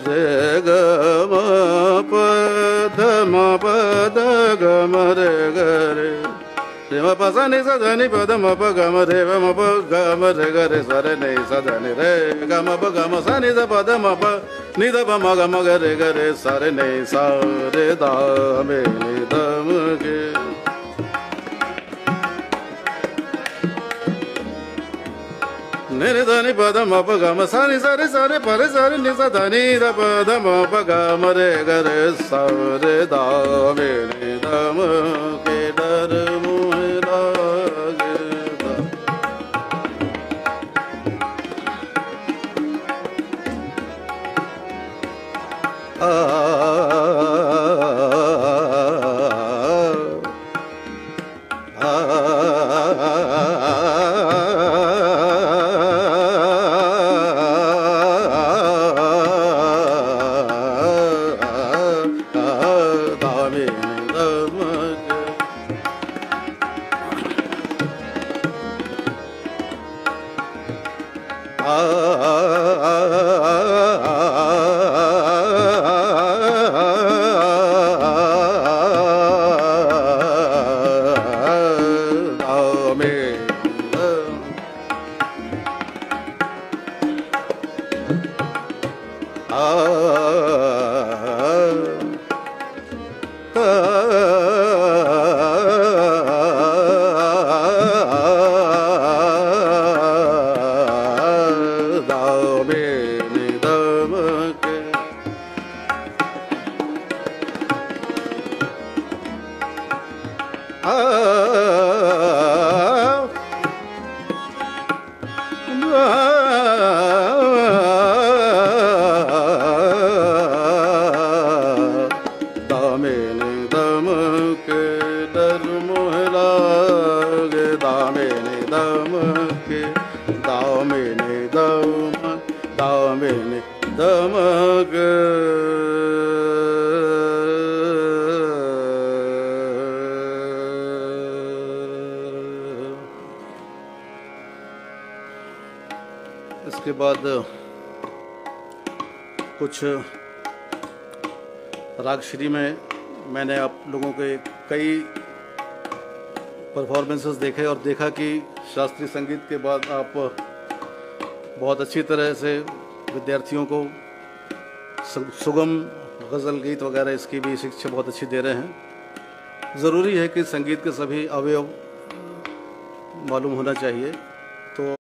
रे ग म प ध म प ध ग म रे ग रे रे म प सा नि सा ध नि प ध म प ग म रे म प ग म रे ग रे सा रे नि सा ध नि रे ग म प ग म सा नि ध प ध म प नि ध प म ग म ग रे सा रे नि सा रे दा मे नि ध म गे नि रे ध नि प ध म प ग म सा नि सा रे प रे सा रे नि सा ध नि ध प ध म प ग म रे ग रे सा रे दा मे नि ध म गे डर मोहे लागे दा आ इसके बाद कुछ रागश्री में मैंने आप लोगों के कई परफॉर्मेंसेस देखे और देखा कि शास्त्रीय संगीत के बाद आप बहुत अच्छी तरह से विद्यार्थियों को सुगम गज़ल गीत वगैरह इसकी भी शिक्षा बहुत अच्छी दे रहे हैं। ज़रूरी है कि संगीत के सभी अवयव मालूम होना चाहिए। तो